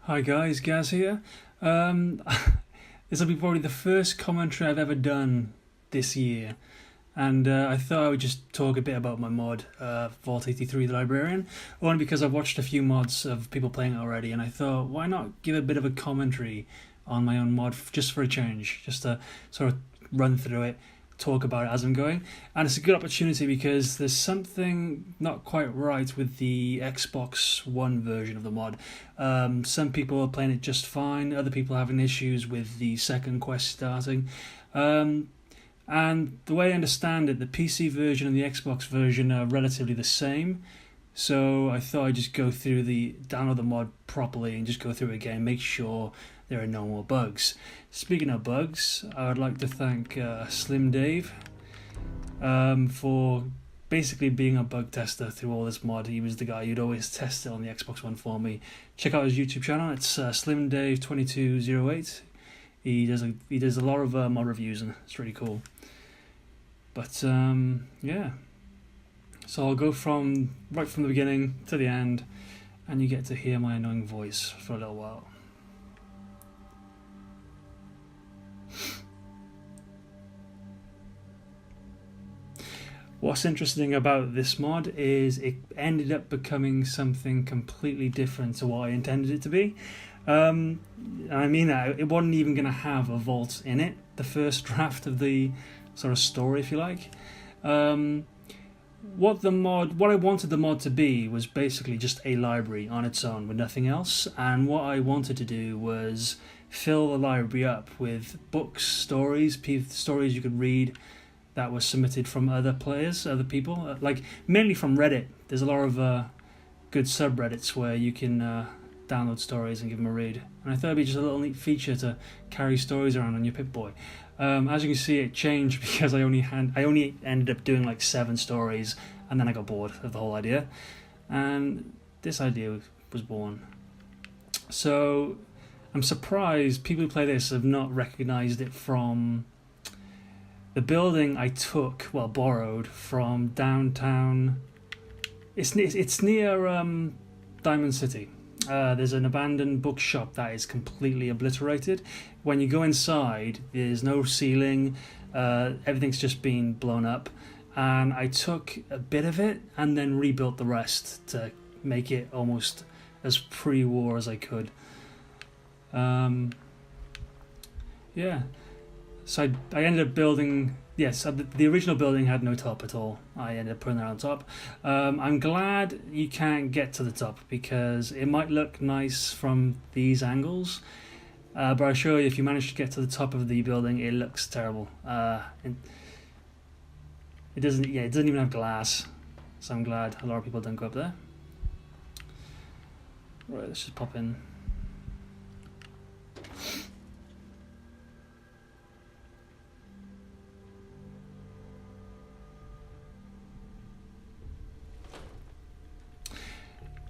Hi guys, Gaz here. Um, this will be probably the first commentary I've ever done this year, and I thought I would just talk a bit about my mod, Vault 83 the Librarian, only because I've watched a few mods of people playing it already, and I thought, why not give a bit of a commentary on my own mod just for a change, just to sort of run through it, talk about it as I'm going. And it's a good opportunity because there's something not quite right with the Xbox One version of the mod. Some people are playing it just fine, other people are having issues with the second quest starting. And the way I understand it, the PC version and the Xbox version are relatively the same. So I thought I'd just download the mod properly and just go through it again, make sure there are no more bugs. Speaking of bugs, I would like to thank Slim Dave for basically being a bug tester through all this mod. He was the guy who'd always test it on the Xbox One for me. Check out his YouTube channel. It's Slim Dave 2208. He does a lot of mod reviews and it's really cool. But yeah, so I'll go right from the beginning to the end, and you get to hear my annoying voice for a little while. What's interesting about this mod is it ended up becoming something completely different to what I intended it to be. I mean that it wasn't even going to have a vault in it, the first draft of the sort of story, if you like. What I wanted the mod to be was basically just a library on its own with nothing else, and what I wanted to do was fill the library up with books, stories you could read that were submitted from other players, other people, like mainly from Reddit. There's a lot of good subreddits where you can download stories and give them a read, and I thought it'd be just a little neat feature to carry stories around on your Pip-Boy. As you can see, it changed because I only ended up doing like 7 stories, and then I got bored of the whole idea, and this idea was born. So I'm surprised people who play this have not recognized it from the building I borrowed from downtown. It's near Diamond City. There's an abandoned bookshop that is completely obliterated. When you go inside, there's no ceiling. Everything's just been blown up. And I took a bit of it and then rebuilt the rest to make it almost as pre-war as I could. Yeah. So I ended up building. Yes, the original building had no top at all. I ended up putting that on top. I'm glad you can't get to the top because it might look nice from these angles, but I assure you, if you manage to get to the top of the building, it looks terrible. It doesn't. Yeah, it doesn't even have glass. So I'm glad a lot of people don't go up there. Right, let's just pop in.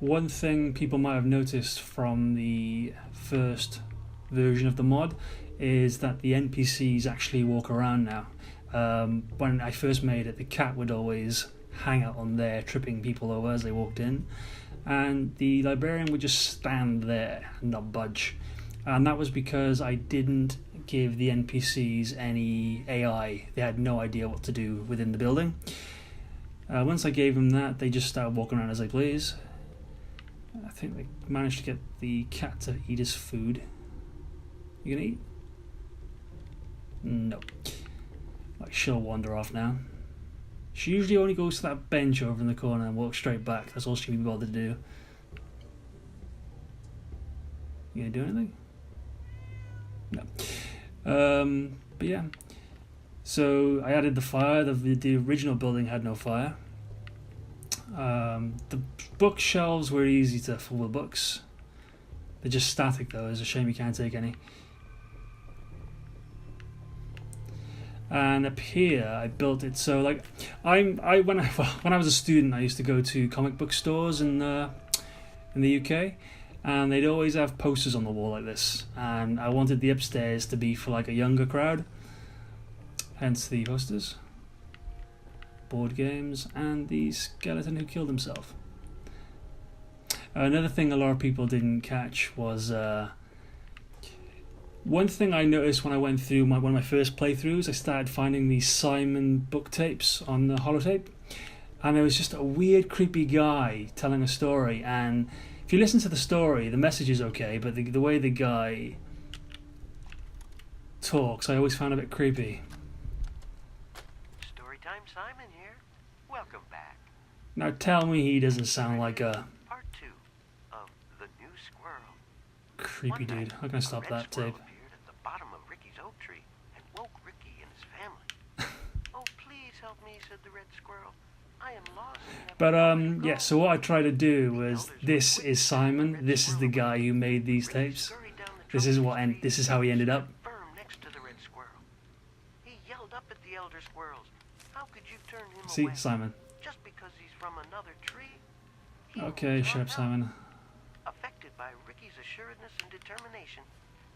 One thing people might have noticed from the first version of the mod is that the NPCs actually walk around now. When I first made it, the cat would always hang out on there, tripping people over as they walked in, and the librarian would just stand there and not budge. And that was because I didn't give the NPCs any AI. They had no idea what to do within the building. Once I gave them that, they just started walking around as they please. I think they managed to get the cat to eat his food. You gonna eat? No. Like, she'll wander off now. She usually only goes to that bench over in the corner and walks straight back. That's all she can be bothered to do. You gonna do anything? No. But yeah. So I added the fire. The original building had no fire. The bookshelves were easy to fill with books. They're just static though. It's a shame you can't take any. And up here, I built it so like when I was a student, I used to go to comic book stores in the UK, and they'd always have posters on the wall like this. And I wanted the upstairs to be for like a younger crowd. Hence the posters. Board games, and the skeleton who killed himself. Another thing a lot of people didn't catch was one thing I noticed when I went through one of my first playthroughs. I started finding these Simon book tapes on the holotape, and there was just a weird, creepy guy telling a story. And if you listen to the story, the message is okay, but the way the guy talks, I always found a bit creepy. Storytime Simon here. Welcome back. Now tell me he doesn't sound like a Part 2 of The New Squirrel. creepy dude. How can I stop that tape? Appeared at the bottom of Ricky's oak tree and woke Ricky and his family. Oh, please help me, said the red squirrel. I am lost. But yeah, so what I tried to do was, this is Simon. This is the guy who made these tapes. This is how he ended up. Next to the red squirrel. He yelled up at the elder squirrels. How could you turn him See, away? Simon. Just because he's from another tree? He Okay, moves shut on up, out. Simon. Affected by Ricky's assuredness and determination,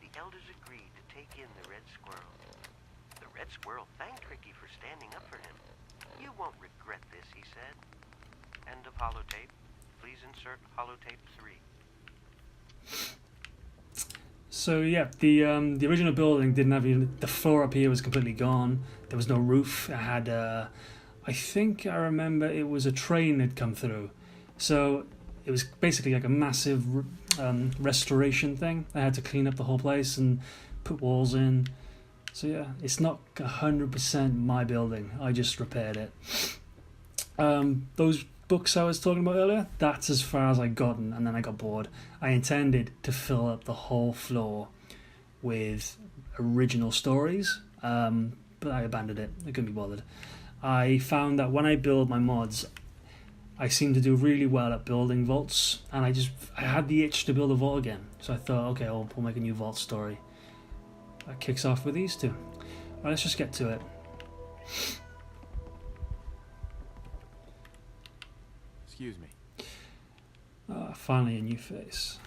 the elders agreed to take in the red squirrel. The red squirrel thanked Ricky for standing up for him. You won't regret this, he said. End of holotape. Please insert holotape 3. So yeah, the original building didn't have even, the floor up here was completely gone. There was no roof. It had I think I remember it was a train had come through. So it was basically like a massive restoration thing. I had to clean up the whole place and put walls in. So yeah, it's not 100% my building. I just repaired it. Those books I was talking about earlier, that's as far as I gotten, and then I got bored. I intended to fill up the whole floor with original stories, but I abandoned it. I couldn't be bothered. I found that when I build my mods, I seem to do really well at building vaults, and I had the itch to build a vault again. So I thought, okay, we'll make a new vault story. That kicks off with these two. Right, let's just get to it. Excuse me. Finally a new face.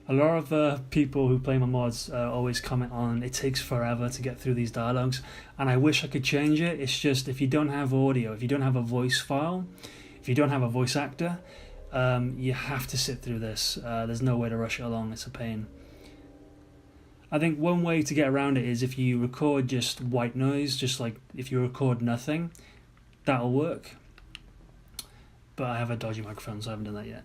A lot of people who play my mods always comment on it takes forever to get through these dialogues, and I wish I could change it. It's just, if you don't have audio, if you don't have a voice file, if you don't have a voice actor, you have to sit through this. There's no way to rush it along. It's a pain. I think one way to get around it is if you record just white noise, just like if you record nothing, that'll work. But I have a dodgy microphone, so I haven't done that yet.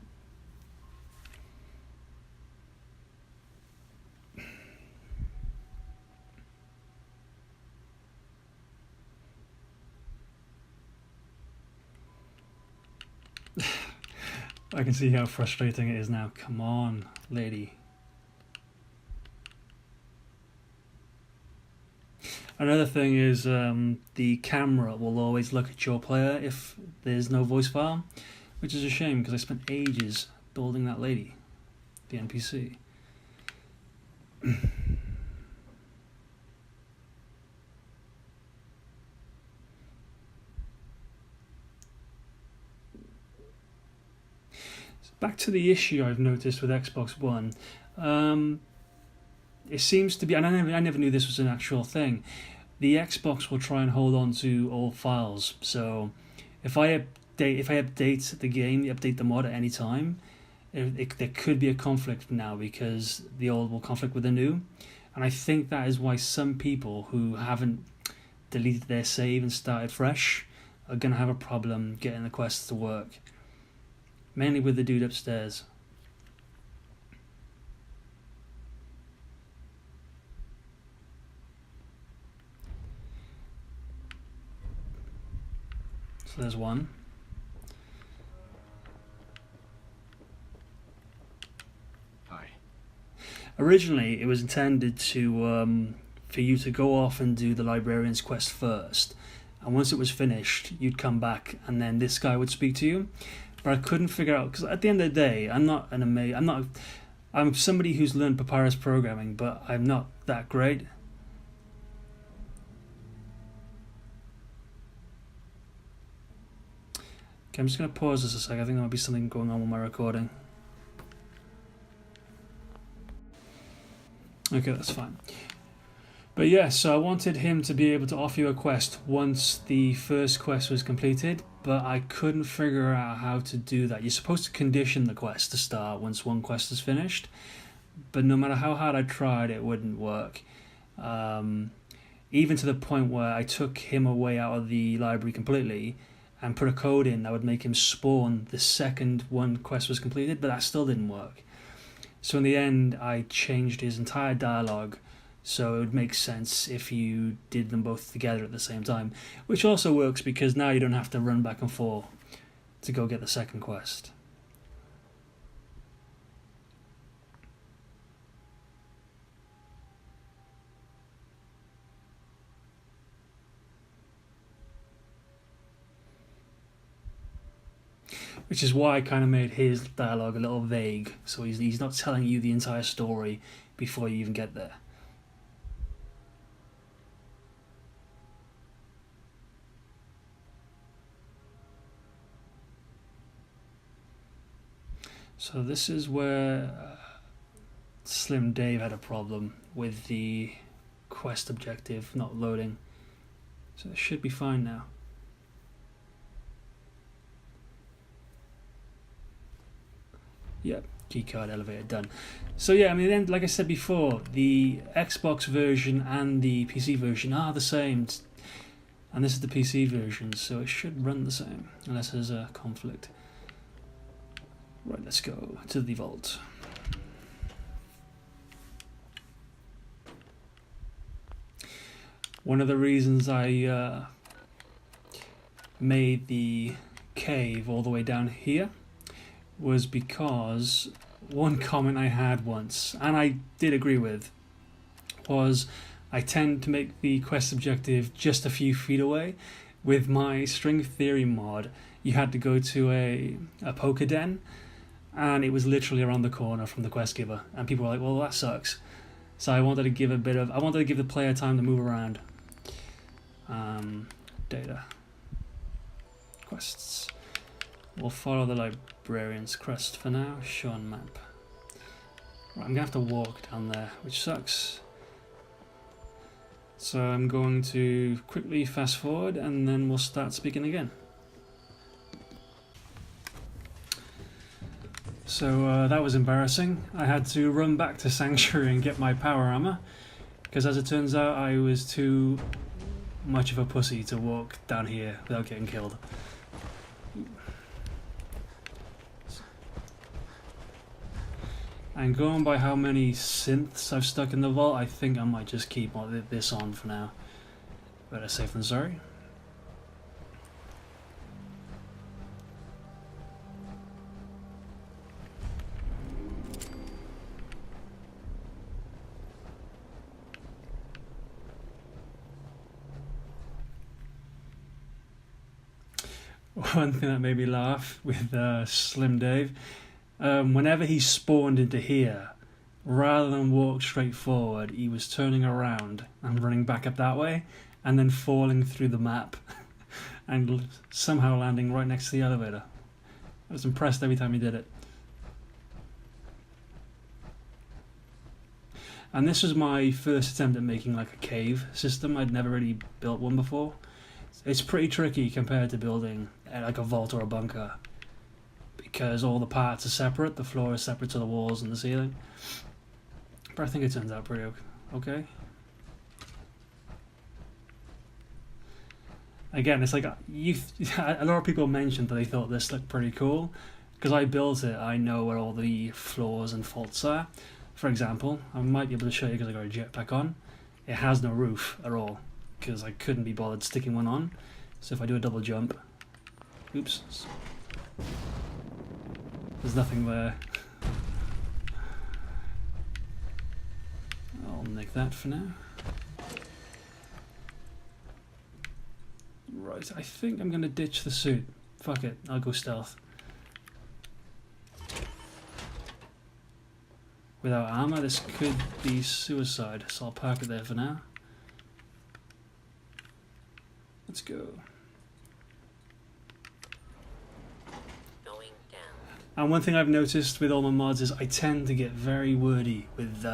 I can see how frustrating it is now. Come on, lady. Another thing is the camera will always look at your player if there's no voice file, which is a shame because I spent ages building that lady, the NPC. Back to the issue I've noticed with Xbox One. It seems to be, and I never knew this was an actual thing. The Xbox will try and hold on to all files. So if I update the game, update the mod at any time, there could be a conflict now because the old will conflict with the new. And I think that is why some people who haven't deleted their save and started fresh are going to have a problem getting the quests to work. Mainly with the dude upstairs. So there's one. Hi. Originally, it was intended to for you to go off and do the Librarian's quest first, and once it was finished, you'd come back, and then this guy would speak to you. But I couldn't figure out, because at the end of the day, I'm somebody who's learned papyrus programming, but I'm not that great. Okay, I'm just going to pause this a sec. I think there might be something going on with my recording. Okay, that's fine. But yeah, so I wanted him to be able to offer you a quest once the first quest was completed, but I couldn't figure out how to do that. You're supposed to condition the quest to start once one quest is finished, but no matter how hard I tried, it wouldn't work. Even to the point where I took him away out of the library completely and put a code in that would make him spawn the second one quest was completed, but that still didn't work. So in the end, I changed his entire dialogue so it would make sense if you did them both together at the same time, which also works because now you don't have to run back and forth to go get the second quest. Which is why I kind of made his dialogue a little vague, so he's not telling you the entire story before you even get there. So this is where Slim Dave had a problem with the quest objective not loading. So it should be fine now. Yep, keycard elevator done. So yeah, I mean, then, like I said before, the Xbox version and the PC version are the same. And this is the PC version, so it should run the same, unless there's a conflict. Right, let's go to the vault. One of the reasons I made the cave all the way down here was because one comment I had once, and I did agree with, was I tend to make the quest objective just a few feet away. With my string theory mod, you had to go to a poker den, and it was literally around the corner from the quest giver, and people were like, well, that sucks. So I wanted to give the player time to move around. Data. Quests. We'll follow the Librarian's quest for now. Show on map. Right, I'm going to have to walk down there, which sucks. So I'm going to quickly fast forward and then we'll start speaking again. So that was embarrassing. I had to run back to Sanctuary and get my power armor, because as it turns out I was too much of a pussy to walk down here without getting killed. And going by how many synths I've stuck in the vault, I think I might just keep this on for now. Better safe than sorry. One thing that made me laugh with Slim Dave, whenever he spawned into here, rather than walk straight forward, he was turning around and running back up that way, and then falling through the map, and somehow landing right next to the elevator. I was impressed every time he did it. And this was my first attempt at making like a cave system. I'd never really built one before. It's pretty tricky compared to building like a vault or a bunker, because all the parts are separate, the floor is separate to the walls and the ceiling. But I think it turns out pretty okay. Again, it's like a lot of people mentioned that they thought this looked pretty cool. Because I built it, I know where all the flaws and faults are. For example, I might be able to show you because I got a jetpack on. It has no roof at all, because I couldn't be bothered sticking one on. So if I do a double jump, oops, there's nothing there. I'll make that for now. Right, I think I'm going to ditch the suit. Fuck it, I'll go stealth. Without armor, this could be suicide, so I'll park it there for now. Let's go. Going down. And one thing I've noticed with all my mods is I tend to get very wordy with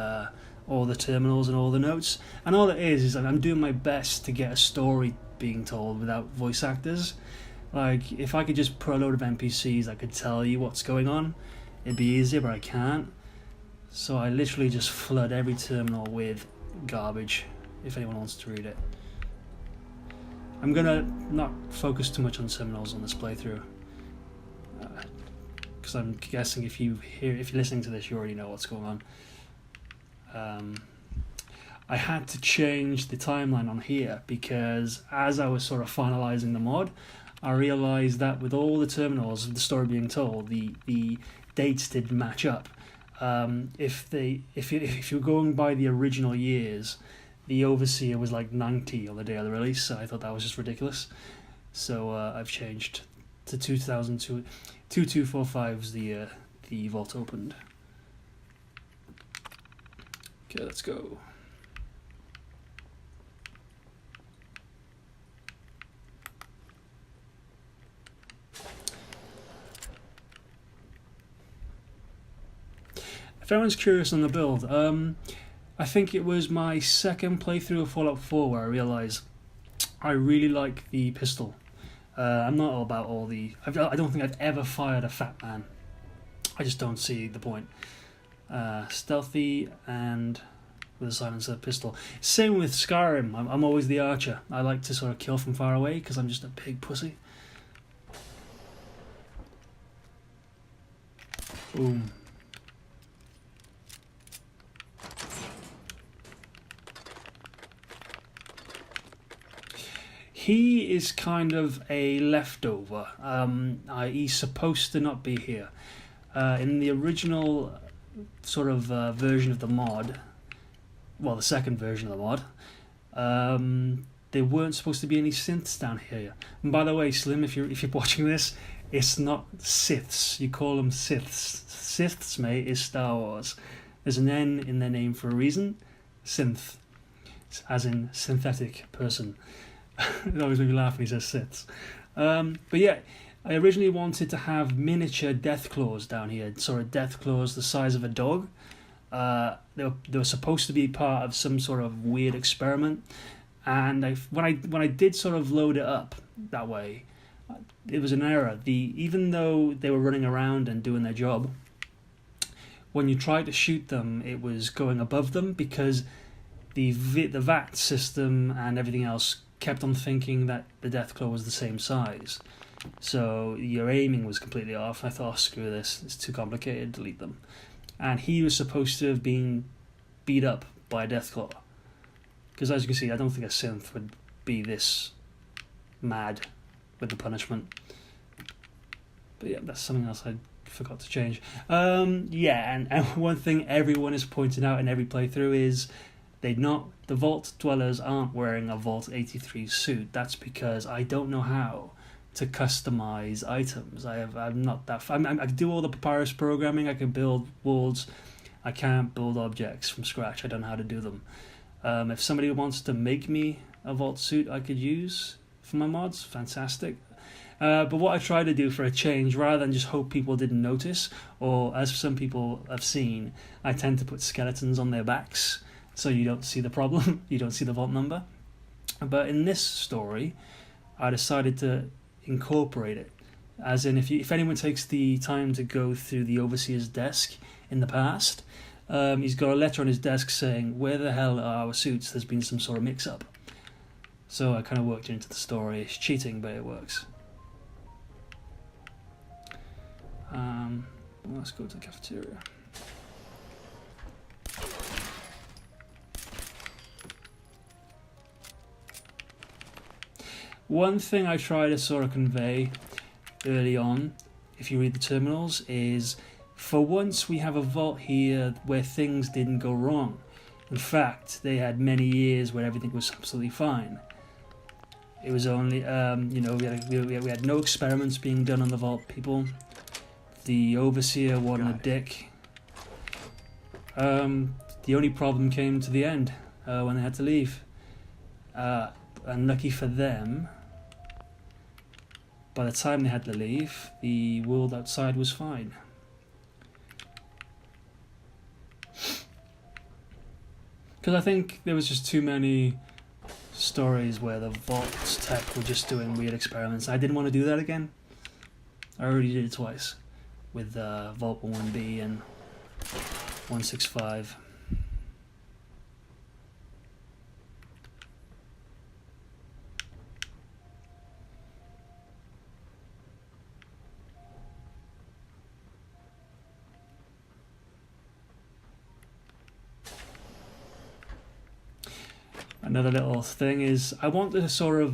all the terminals and all the notes. And all it is that I'm doing my best to get a story being told without voice actors. Like, if I could just put a load of NPCs that could tell you what's going on, it'd be easier, but I can't. So I literally just flood every terminal with garbage, if anyone wants to read it. I'm gonna not focus too much on terminals on this playthrough, because I'm guessing if you're listening to this, you already know what's going on. I had to change the timeline on here because as I was sort of finalizing the mod, I realized that with all the terminals of the story being told, the dates didn't match up. If you're going by the original years, the Overseer was like 90 on the day of the release, so I thought that was just ridiculous. So I've changed to 2002. 2245 was the vault opened. Okay, let's go. If anyone's curious on the build, I think it was my second playthrough of Fallout 4 where I realised I really like the pistol. I'm not all about all the... I don't think I've ever fired a fat man. I just don't see the point. Stealthy and with a silencer pistol. Same with Skyrim. I'm always the archer. I like to sort of kill from far away because I'm just a big pussy. Boom. He is kind of a leftover. He's supposed to not be here. In the original sort of version of the mod, well, the second version of the mod, there weren't supposed to be any synths down here. And by the way, Slim, if you're watching this, it's not Siths. You call them Siths. Siths, mate, is Star Wars. There's an N in their name for a reason. Synth, as in synthetic person. It always made me laugh when he says Siths. But yeah, I originally wanted to have miniature death claws down here. Sort of death claws the size of a dog. They were supposed to be part of some sort of weird experiment. And when I did sort of load it up that way, it was an error. Even though they were running around and doing their job, when you tried to shoot them, it was going above them because the VAT system and everything else kept on thinking that the Deathclaw was the same size. So your aiming was completely off. I thought, oh, screw this, it's too complicated, delete them. And he was supposed to have been beat up by a Deathclaw. Because as you can see, I don't think a synth would be this mad with the punishment. But yeah, that's something else I forgot to change. Yeah, and one thing everyone is pointing out in every playthrough is the Vault Dwellers aren't wearing a Vault 83 suit. That's because I don't know how to customize items. I'm not that... I can do all the Papyrus programming, I can build worlds. I can't build objects from scratch. I don't know how to do them. If somebody wants to make me a Vault suit I could use for my mods, fantastic. But what I try to do for a change, rather than just hope people didn't notice, or as some people have seen, I tend to put skeletons on their backs, so you don't see the problem, you don't see the vault number. But in this story, I decided to incorporate it. As in, if anyone takes the time to go through the Overseer's desk in the past, he's got a letter on his desk saying, where the hell are our suits? There's been some sort of mix-up. So I kind of worked it into the story. It's cheating, but it works. Let's go to the cafeteria. One thing I try to sort of convey early on, if you read the terminals, is for once we have a vault here where things didn't go wrong. In fact, they had many years where everything was absolutely fine. It was only, we had no experiments being done on the vault, people. The Overseer wasn't a dick. The only problem came to the end, when they had to leave. And lucky for them, by the time they had to leave, the world outside was fine. Because I think there was just too many stories where the Vault's tech were just doing weird experiments. I didn't want to do that again. I already did it twice with Vault 1B and 165. Another little thing is I want to sort of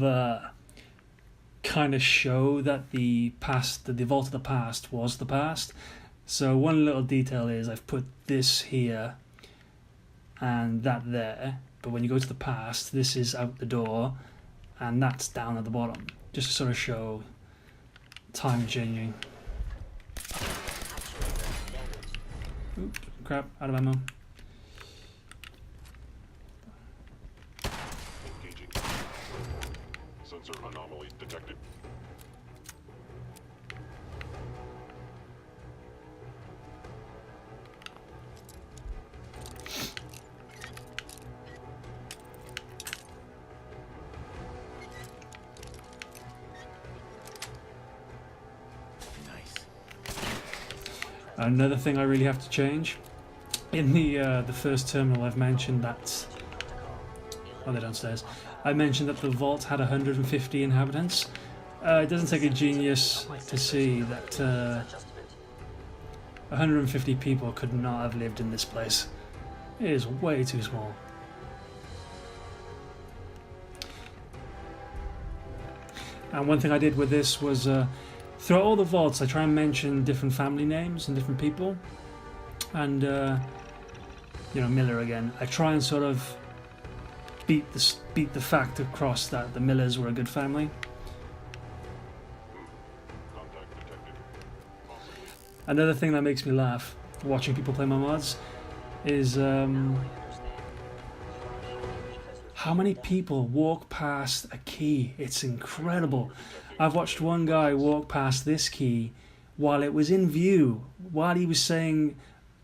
kind of show that the past, that the Vault of the Past was the past. So one little detail is I've put this here and that there, but when you go to the past, this is out the door and that's down at the bottom, just to sort of show time changing. Oops, crap, out of ammo. Sensor anomaly detected. Another thing I really have to change in the first terminal, I've mentioned that. Oh, they're downstairs. I mentioned that the vault had 150 inhabitants. It doesn't take a genius to see that 150 people could not have lived in this place. It is way too small. And one thing I did with this was throughout all the vaults I try and mention different family names and different people. And you know, Miller again. I try and sort of beat the fact across that the Millers were a good family. Contact detected. Another thing that makes me laugh watching people play my mods is how many people walk past a key. It's incredible. I've watched one guy walk past this key while it was in view, while he was saying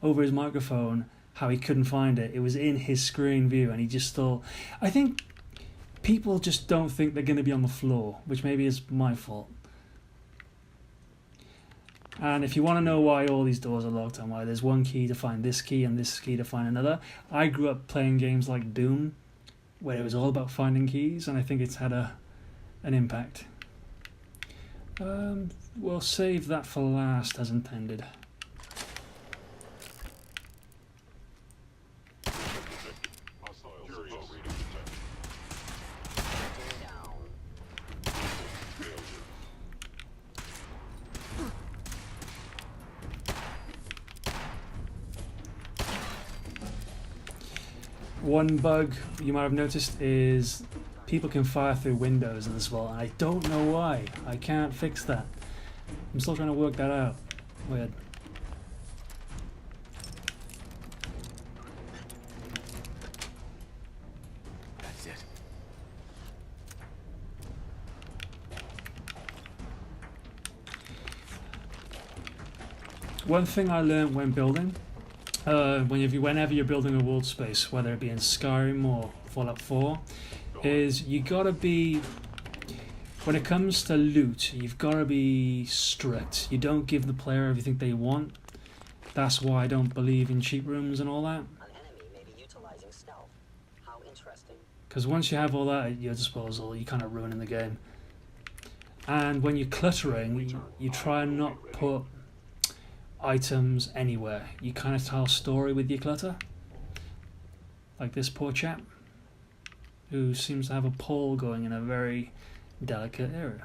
over his microphone how he couldn't find it. It was in his screen view and he just thought... I think people just don't think they're going to be on the floor, which maybe is my fault. And if you want to know why all these doors are locked and why there's one key to find this key and this key to find another, I grew up playing games like Doom, where it was all about finding keys, and I think it's had an impact. We'll save that for last as intended. Hostile reading detected. One bug you might have noticed is people can fire through windows in this world, and I don't know why. I can't fix that. I'm still trying to work that out. Weird. That's it. One thing I learned when building, whenever you're building a world space, whether it be in Skyrim or Fallout 4, is you gotta be, when it comes to loot, you've gotta be strict. You don't give the player everything they want. That's why I don't believe in cheat rooms and all that. An enemy may be utilizing stealth. How interesting. Because once you have all that at your disposal, you're kind of ruining the game. And when you're cluttering, you try and not put items anywhere. You kind of tell a story with your clutter. Like this poor chap, who seems to have a pole going in a very delicate area.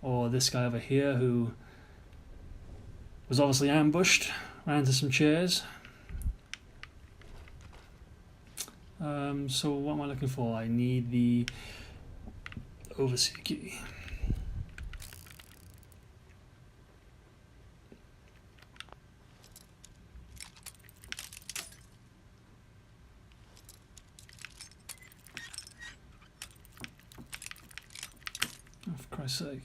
Or this guy over here who was obviously ambushed, ran into some chairs. So what am I looking for? I need the overseer key. Oh, for Christ's sake.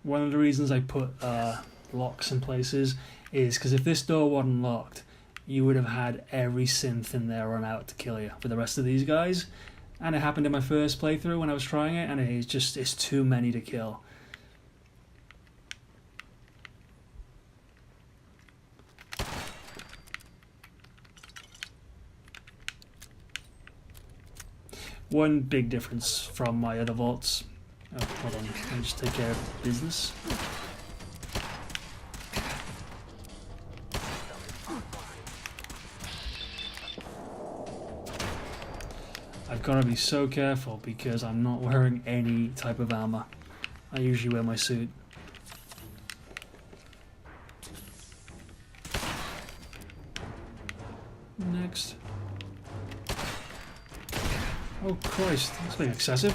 One of the reasons I put locks in places is because if this door wasn't locked, you would have had every synth in there run out to kill you with the rest of these guys. And it happened in my first playthrough when I was trying it, and it's too many to kill. One big difference from my other vaults. Oh, hold on, let me just take care of business. I've got to be so careful because I'm not wearing any type of armor. I usually wear my suit. Next. Oh Christ, that's being excessive.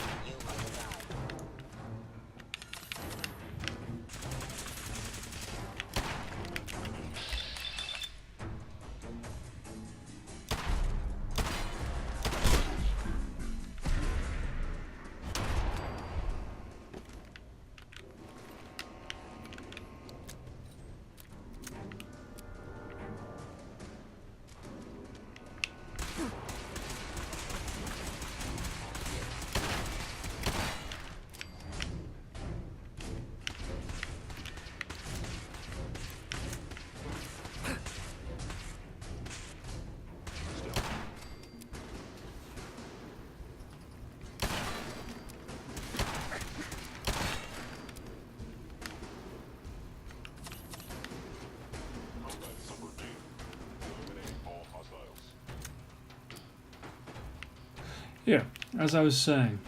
Yeah, as I was saying,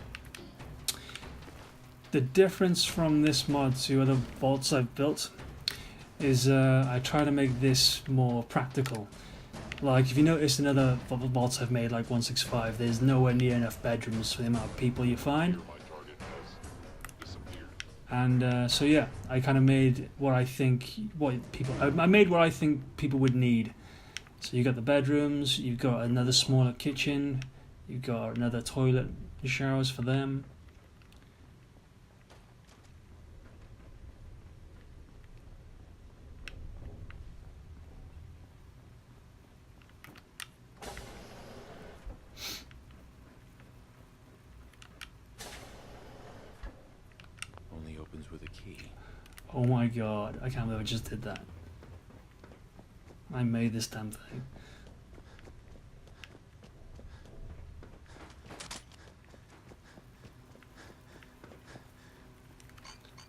the difference from this mod to other vaults I've built is I try to make this more practical. Like, if you notice in other vaults I've made, like 165, there's nowhere near enough bedrooms for the amount of people you find. And so yeah, I kind of made what I think I made what I think people would need. So you got the bedrooms, you've got another smaller kitchen, you've got another toilet and showers for them. Only opens with a key. Oh my god, I can't believe I just did that. I made this damn thing.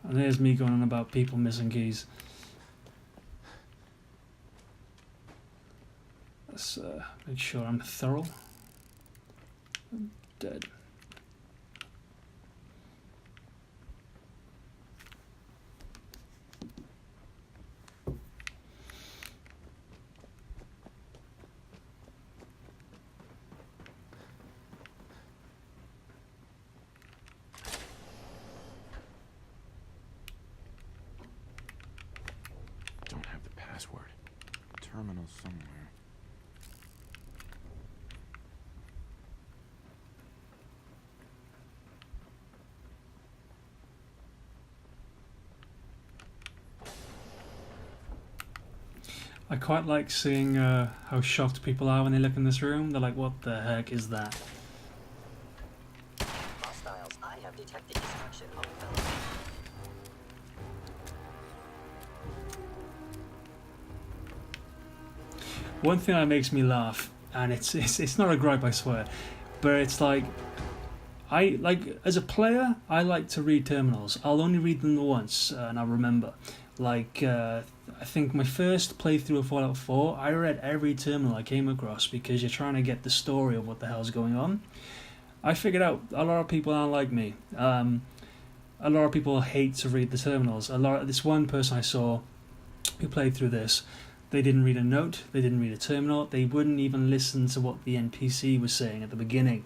And there's me going on about people missing keys. Let's make sure I'm thorough. I'm dead. Don't have the password. Terminal somewhere. I quite like seeing how shocked people are when they look in this room. They're like, what the heck is that? Hostiles, I have detected destruction of fellow. One thing that makes me laugh, and it's not a gripe, I swear, but it's like, as a player, I like to read terminals. I'll only read them once, and I'll remember. Like, I think my first playthrough of Fallout 4, I read every terminal I came across because you're trying to get the story of what the hell's going on. I figured out a lot of people aren't like me. A lot of people hate to read the terminals. This one person I saw who played through this, they didn't read a note, they didn't read a terminal, they wouldn't even listen to what the NPC was saying at the beginning,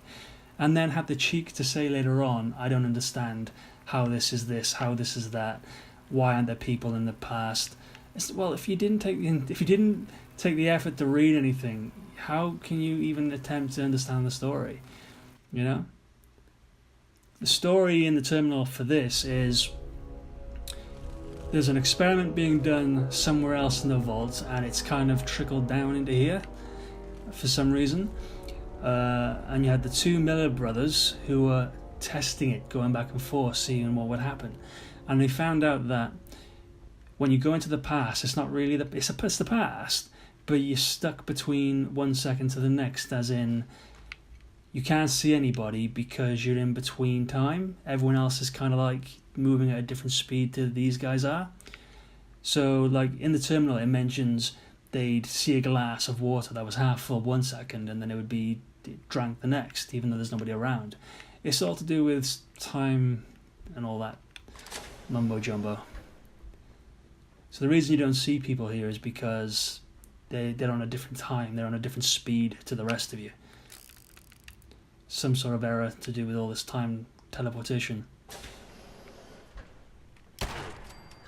and then had the cheek to say later on, I don't understand how this is this, how this is that, why aren't there people in the past? Well, if you didn't take the effort to read anything, how can you even attempt to understand the story? You know? The story in the terminal for this is there's an experiment being done somewhere else in the vault, and it's kind of trickled down into here for some reason. And you had the two Miller brothers who were testing it, going back and forth, seeing what would happen. And they found out that when you go into the past, it's not really it's the past, but you're stuck between 1 second to the next, as in you can't see anybody because you're in between time. Everyone else is kind of like moving at a different speed to these guys are. So like in the terminal it mentions they'd see a glass of water that was half full 1 second and then it would be drank the next, even though there's nobody around. It's all to do with time and all that mumbo jumbo. So the reason you don't see people here is because they're on a different time, they're on a different speed to the rest of you. Some sort of error to do with all this time teleportation.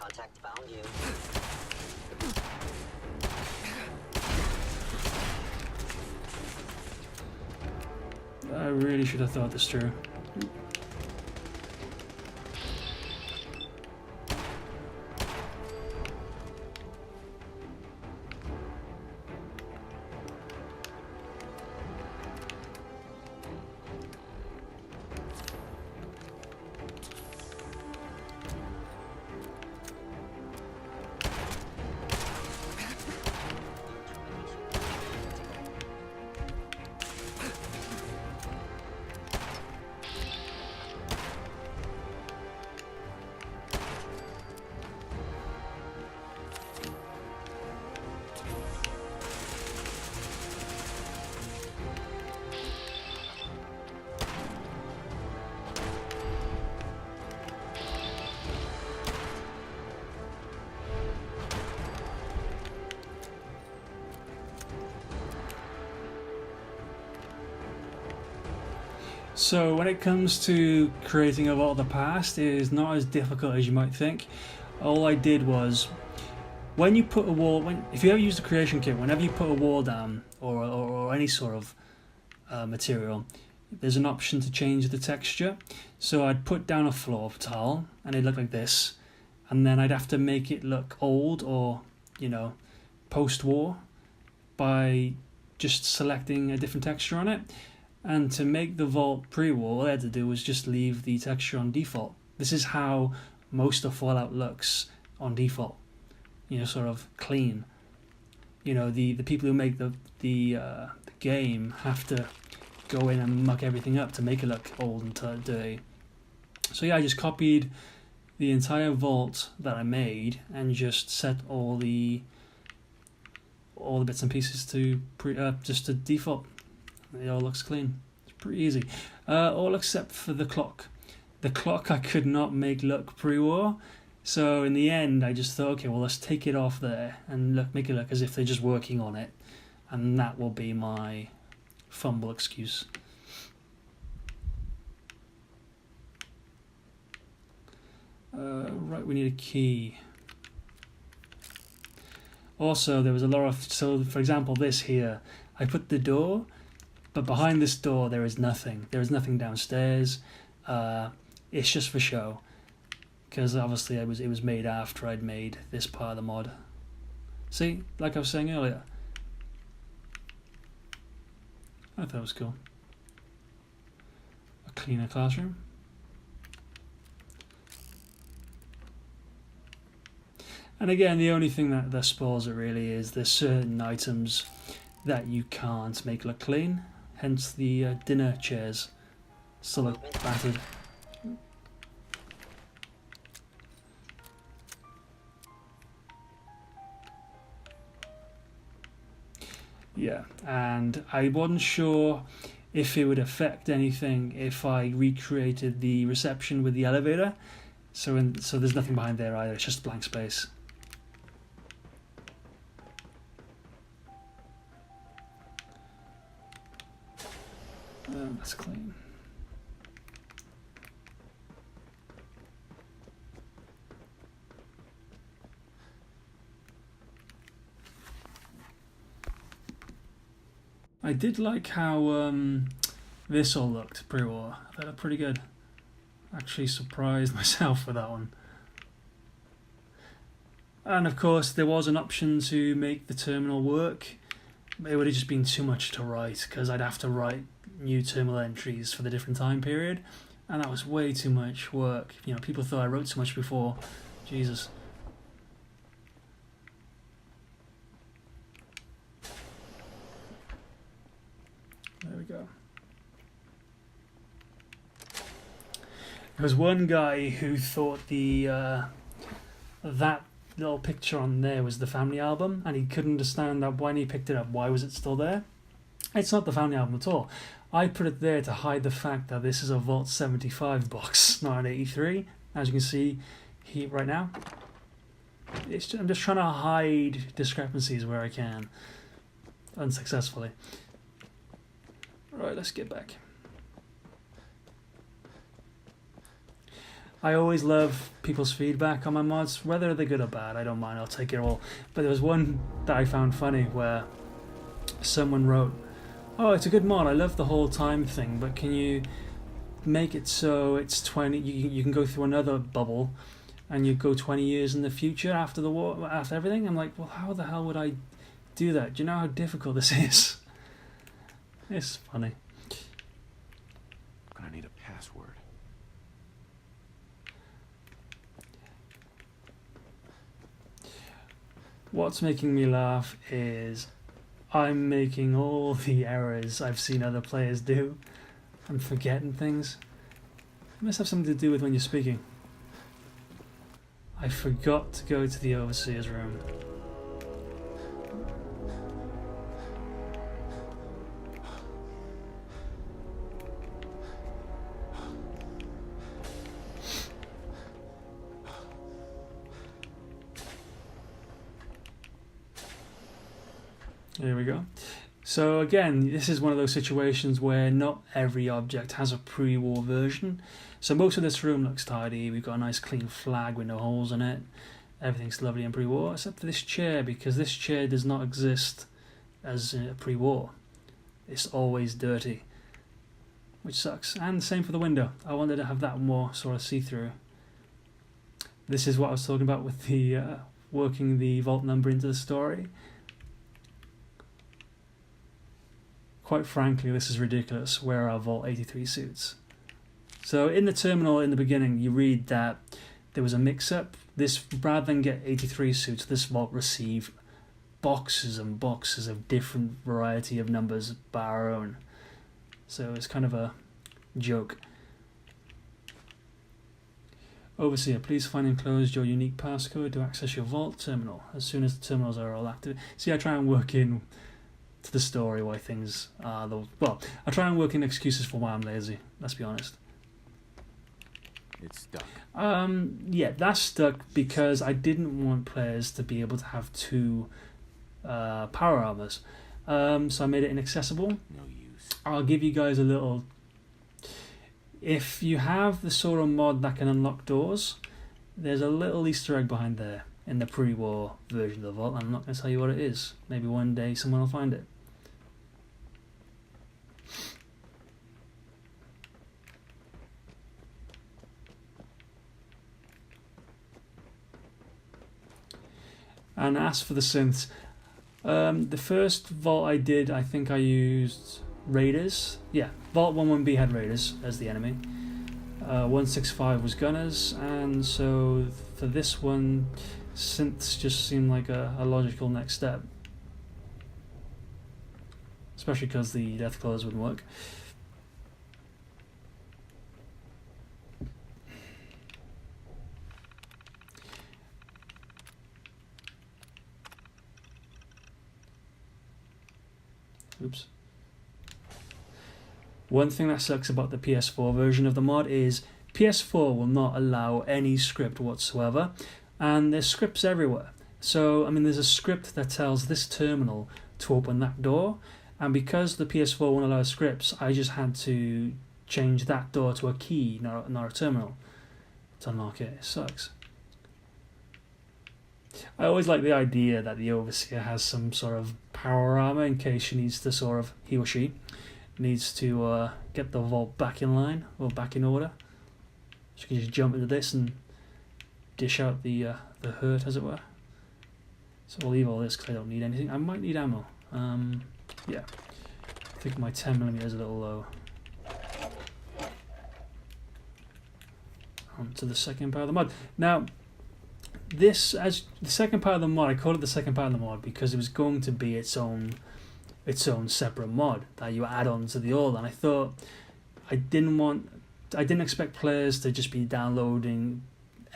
Contact found you. I really should have thought this through. So when it comes to creating a vault of the past, it is not as difficult as you might think. All I did was, when you put a wall, if you ever use the creation kit, whenever you put a wall down or any sort of material, there's an option to change the texture. So I'd put down a floor tile and it'd look like this, and then I'd have to make it look old or, you know, post-war by just selecting a different texture on it. And to make the vault pre-war, all I had to do was just leave the texture on default. This is how most of Fallout looks on default. You know, sort of clean. You know, the people who make the game have to go in and muck everything up to make it look old and dirty. So yeah, I just copied the entire vault that I made and just set all the bits and pieces to just to default. It all looks clean. It's pretty easy. All except for the clock. The clock I could not make look pre-war. So in the end I just thought, okay, well let's take it off there and make it look as if they're just working on it. And that will be my fumble excuse. Right, we need a key. Also, there was a lot of... So, for example, this here. I put the door... But behind this door, there is nothing. There is nothing downstairs. It's just for show, because obviously it was made after I'd made this part of the mod. See, like I was saying earlier, I thought it was cool. A cleaner classroom. And again, the only thing that spoils it really is there's certain items that you can't make look clean. Hence the dinner chairs still look battered. Yeah, and I wasn't sure if it would affect anything if I recreated the reception with the elevator. So there's nothing behind there either, it's just blank space. That's clean. I did like how this all looked pre-war. I thought it looked pretty good. Actually surprised myself with that one. And of course, there was an option to make the terminal work. It would have just been too much to write, because I'd have to write new terminal entries for the different time period, and that was way too much work. You know, people thought I wrote too much before. Jesus. There we go. There was one guy who thought the that little picture on there was the family album, and he couldn't understand that when he picked it up, why was it still there? It's not the family album at all. I put it there to hide the fact that this is a Vault 75 box, not an 83. As you can see here right now, I'm just trying to hide discrepancies where I can, unsuccessfully. Right, let's get back. I always love people's feedback on my mods, whether they're good or bad, I don't mind, I'll take it all. But there was one that I found funny where someone wrote, "Oh, it's a good mod, I love the whole time thing, but can you make it so it's 20, you can go through another bubble and you go 20 years in the future after the war, after everything?" I'm like, well, how the hell would I do that? Do you know how difficult this is? It's funny. I'm gonna need a password. What's making me laugh is I'm making all the errors I've seen other players do. I'm forgetting things. It must have something to do with when you're speaking. I forgot to go to the overseer's room. There we go. So again, this is one of those situations where not every object has a pre-war version. So most of this room looks tidy. We've got a nice clean flag with no holes in it. Everything's lovely and pre-war, except for this chair, because this chair does not exist as a pre-war. It's always dirty, which sucks. And the same for the window. I wanted to have that more sort of see-through. This is what I was talking about with the working the vault number into the story. Quite frankly, this is ridiculous. Where are Vault 83 suits? So in the terminal in the beginning, you read that there was a mix-up. This, rather than get 83 suits, this vault received boxes and boxes of different variety of numbers by our own. So it's kind of a joke. Overseer, please find enclosed your unique passcode to access your vault terminal as soon as the terminals are all active. See, I try and work in to the story why things are well, I try and work in excuses for why I'm lazy, let's be honest. It's stuck. Yeah, that's stuck because I didn't want players to be able to have two power armors. So I made it inaccessible. No use. I'll give you guys a little... If you have the sort of mod that can unlock doors, there's a little Easter egg behind there in the pre-war version of the vault. I'm not going to tell you what it is. Maybe one day someone will find it. And as for the synths, the first vault I did, I think I used Raiders. Yeah, Vault 11B had Raiders as the enemy. 165 was Gunners, and so for this one, synths just seemed like a logical next step. Especially because the death claws wouldn't work. Oops. One thing that sucks about the PS4 version of the mod is PS4 will not allow any script whatsoever, and there's scripts everywhere. So, I mean, there's a script that tells this terminal to open that door, and because the PS4 won't allow scripts, I just had to change that door to a key, not a terminal, to unlock it. It sucks. I always like the idea that the Overseer has some sort of power armor in case she needs to he or she needs to get the vault back in line or back in order. She can just jump into this and dish out the hurt, as it were. So we'll leave all this because I don't need anything. I might need ammo. Yeah. I think my 10mm is a little low. On to the second part of the mod. Now, this, as the second part of the mod, I call it the second part of the mod because it was going to be its own separate mod that you add on to the old. And I thought I didn't expect players to just be downloading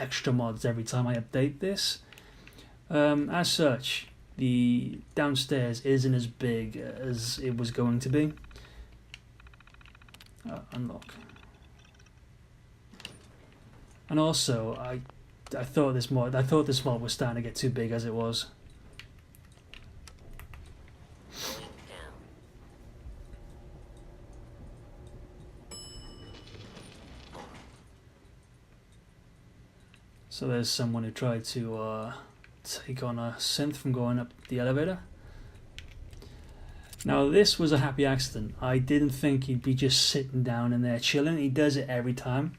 extra mods every time I update this. As such, the downstairs isn't as big as it was going to be. Unlock. And also, I thought this mod was starting to get too big as it was. So there's someone who tried to take on a synth from going up the elevator. Now this was a happy accident. I didn't think he'd be just sitting down in there chilling. He does it every time,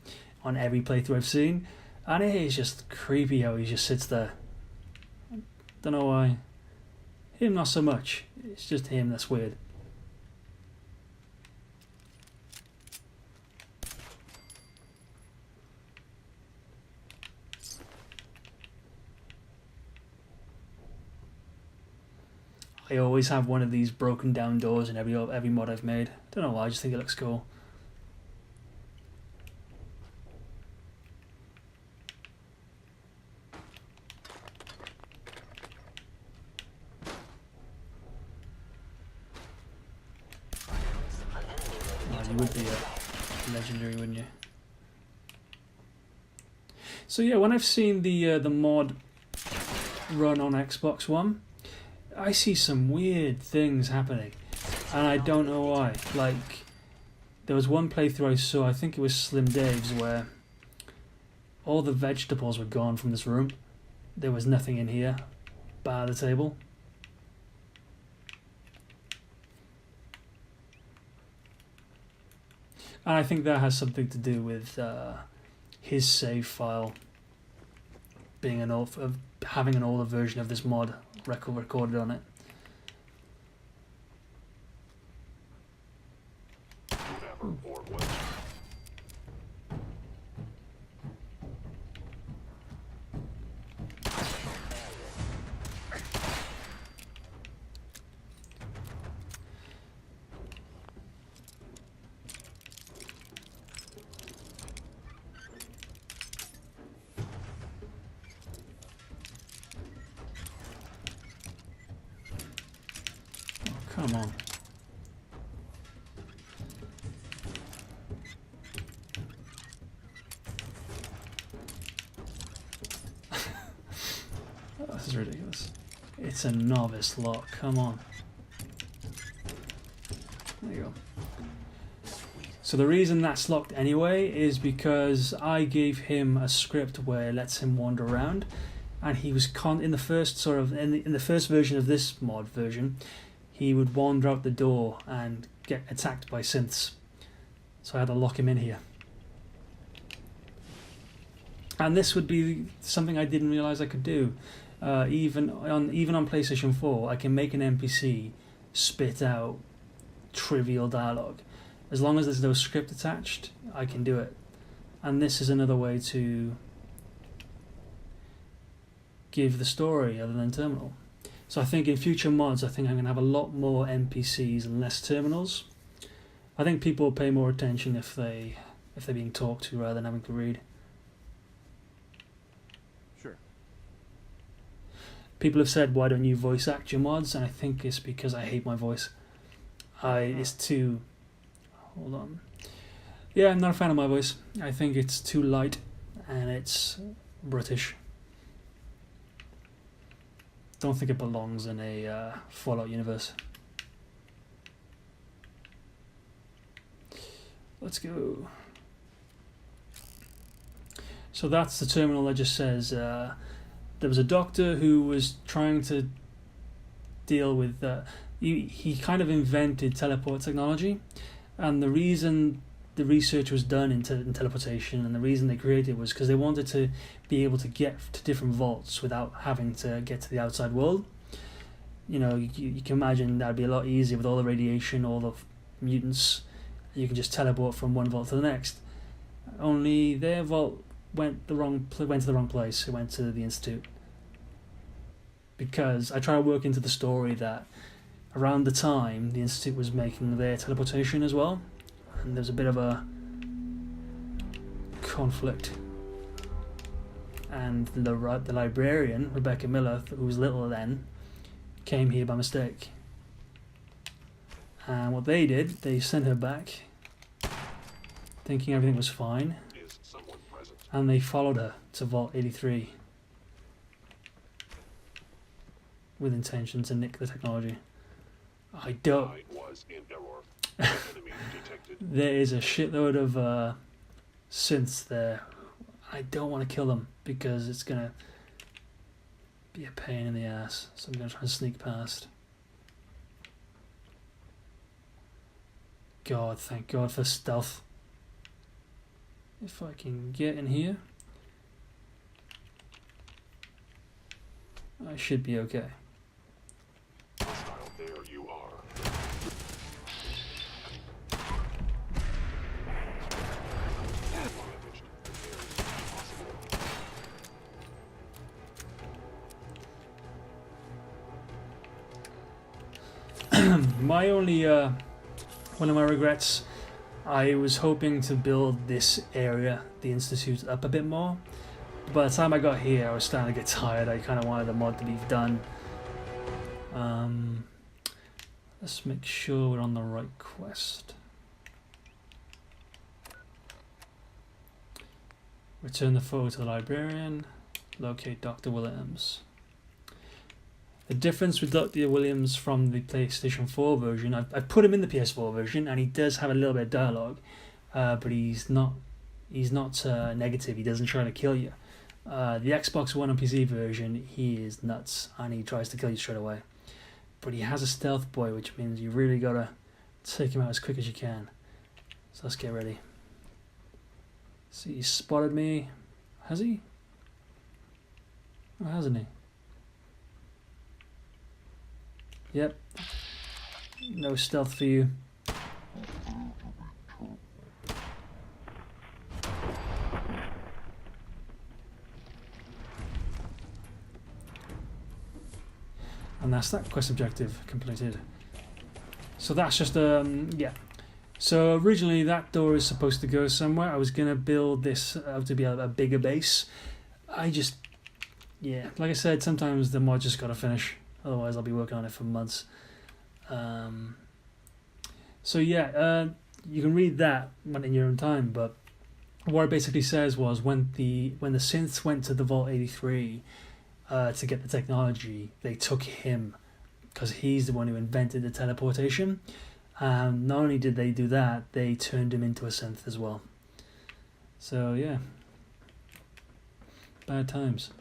on every playthrough I've seen, and it is just creepy how he just sits there. Don't know why. Him not so much. It's just him that's weird. I always have one of these broken down doors in every mod I've made. Don't know why, I just think it looks cool. Oh, you would be a legendary, wouldn't you? So yeah, when I've seen the mod run on Xbox One, I see some weird things happening, and I don't know why. Like, there was one playthrough I saw, I think it was Slim Dave's, where all the vegetables were gone from this room. There was nothing in here, bar the table. And I think that has something to do with his save file being having an older version of this mod recorded on it. Never or what? Come on. Oh, this is ridiculous. It's a novice lock, come on. There you go. So the reason that's locked anyway is because I gave him a script where it lets him wander around, and he was in the first in the first version of this mod version, he would wander out the door and get attacked by synths. So I had to lock him in here. And this would be something I didn't realise I could do. Even on PlayStation 4, I can make an NPC spit out trivial dialogue. As long as there's no script attached, I can do it. And this is another way to give the story other than terminal. So I think in future mods, I think I'm going to have a lot more NPCs and less terminals. I think people will pay more attention if they're being talked to rather than having to read. Sure. People have said, why don't you voice act your mods? And I think it's because I hate my voice. It's too... Hold on. Yeah, I'm not a fan of my voice. I think it's too light and it's British. Don't think it belongs in a Fallout universe. Let's go. So that's the terminal that just says there was a doctor who was trying to deal with... he kind of invented teleport technology, and the reason the research was done in teleportation, and the reason they created it was because they wanted to be able to get to different vaults without having to get to the outside world. You know, you can imagine that'd be a lot easier with all the radiation, all the mutants. You can just teleport from one vault to the next. Only their vault went to the wrong place. It went to the Institute. Because I try to work into the story that around the time the Institute was making their teleportation as well, and there's a bit of a conflict. And the librarian, Rebecca Miller, who was little then, came here by mistake. And what they did, they sent her back, thinking everything was fine, Is someone present? and they followed her to Vault 83 with intention to nick the technology. I don't. I was in error. Enemy detected. There is a shitload of synths there. I don't want to kill them because it's gonna be a pain in the ass. So I'm gonna try and sneak past. God, thank God for stealth. If I can get in here, I should be okay. Hostile, there you are. Advantaged. There is possible. My only one of my regrets, I was hoping to build this area, the Institute, up a bit more. By the time I got here, I was starting to get tired. I kind of wanted the mod to be done. Let's make sure we're on the right quest. Return the photo to the librarian. Locate Dr. Williams. The difference with Dr. Williams from the PlayStation 4 version, I put him in the PS4 version, and he does have a little bit of dialogue, but he's not negative. He doesn't try to kill you. The Xbox One and PC version, he is nuts, and he tries to kill you straight away. But he has a stealth boy, which means you really gotta take him out as quick as you can. So let's get ready. See, he spotted me. Has he? Or hasn't he? Yep. No stealth for you. And that's that quest objective completed. So that's just yeah. So originally that door is supposed to go somewhere. I was gonna build this out to be a bigger base. Yeah, like I said, sometimes the mod just gotta finish. Otherwise I'll be working on it for months. So yeah, you can read that in your own time, but what it basically says was when the synths went to the Vault 83 to get the technology, they took him because he's the one who invented the teleportation. Not only did they do that, they turned him into a synth as well. So yeah, bad times.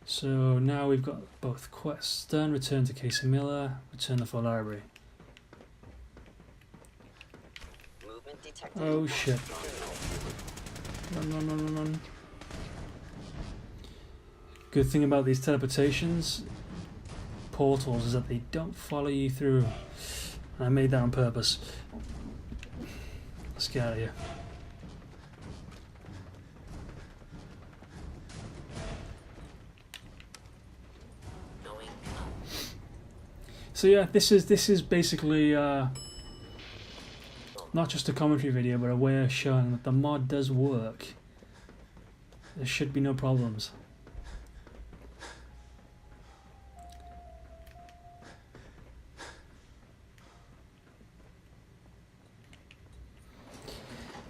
So now we've got both quests done. Return to Casey Miller, return the full library. Movement detected. Oh shit. Run. Good thing about these teleportations, portals, is that they don't follow you through. And I made that on purpose. Let's get out of here. So yeah, this is basically not just a commentary video, but a way of showing that the mod does work. There should be no problems.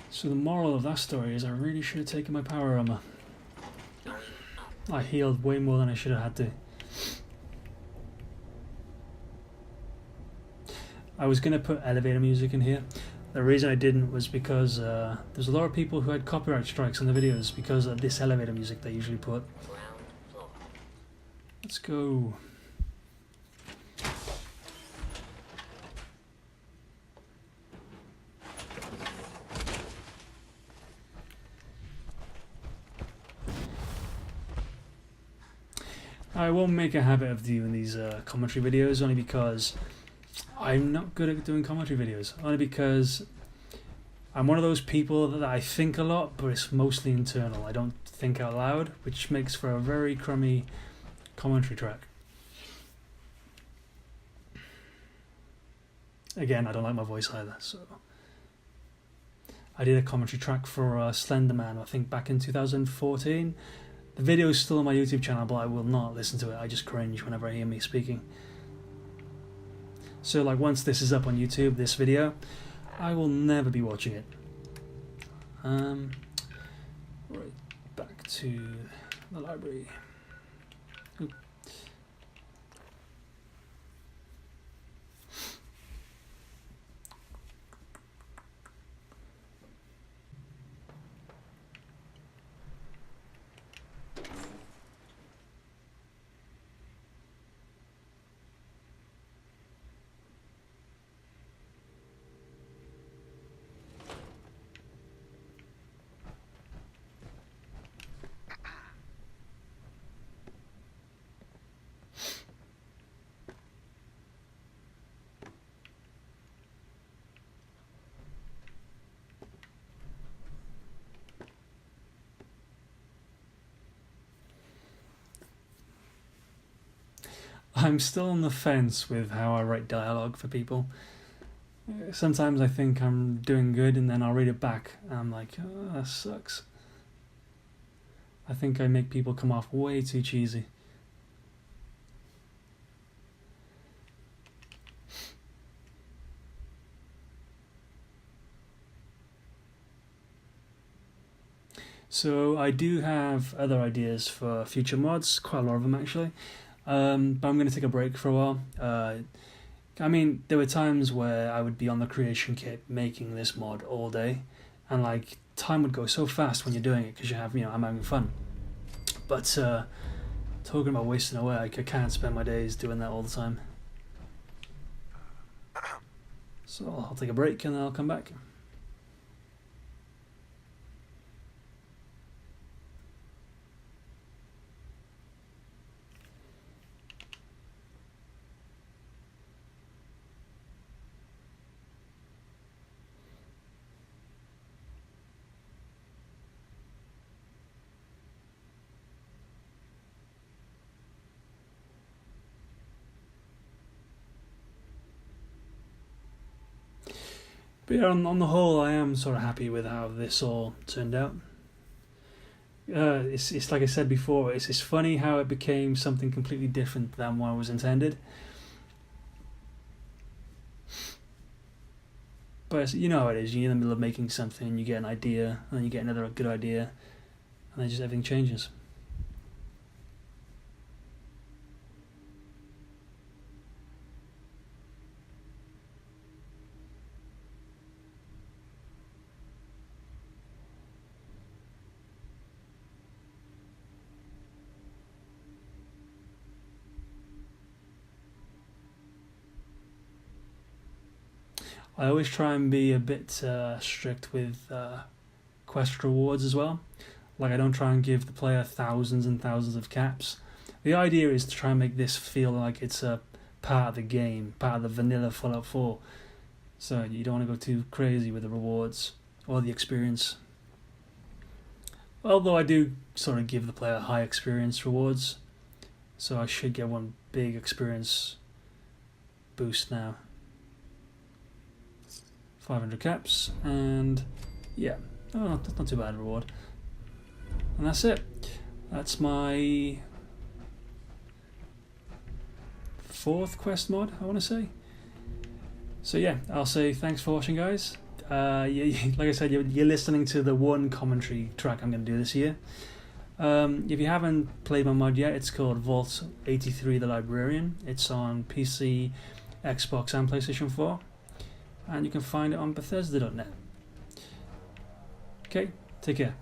So the moral of that story is I really should have taken my power armor. I healed way more than I should have had to. I was going to put elevator music in here. The reason I didn't was because there's a lot of people who had copyright strikes on the videos because of this elevator music they usually put. Let's go. I won't make a habit of doing these commentary videos, only because I'm not good at doing commentary videos. Only because I'm one of those people that I think a lot, but it's mostly internal. I don't think out loud, which makes for a very crummy commentary track. Again, I don't like my voice either, so... I did a commentary track for Slender Man, I think back in 2014. The video is still on my YouTube channel, but I will not listen to it. I just cringe whenever I hear me speaking. So like once this is up on YouTube, this video, I will never be watching it. Right, back to the library. Oop. I'm still on the fence with how I write dialogue for people. Sometimes I think I'm doing good and then I'll read it back and I'm like, oh, that sucks. I think I make people come off way too cheesy. So I do have other ideas for future mods, quite a lot of them actually. But I'm going to take a break for a while. I mean, there were times where I would be on the creation kit making this mod all day, and like time would go so fast when you're doing it because I'm having fun. But talking about wasting away, I can't spend my days doing that all the time. So I'll take a break and then I'll come back. But yeah, on the whole, I am sort of happy with how this all turned out. It's like I said before, it's funny how it became something completely different than what was intended. But you know how it is, you're in the middle of making something, you get an idea, and then you get another good idea, and then just everything changes. I always try and be a bit strict with quest rewards as well. Like I don't try and give the player thousands and thousands of caps. The idea is to try and make this feel like it's a part of the game, part of the vanilla Fallout 4. So you don't want to go too crazy with the rewards or the experience. Although I do sort of give the player high experience rewards. So I should get one big experience boost now. 500 caps, and yeah, that's not too bad a reward. And that's it. That's my 4th quest mod, I want to say. So yeah, I'll say thanks for watching, guys. Like I said, you're listening to the one commentary track I'm going to do this year. If you haven't played my mod yet, it's called Vault 83 the Librarian. It's on PC, Xbox and PlayStation 4. And you can find it on Bethesda.net. Okay, take care.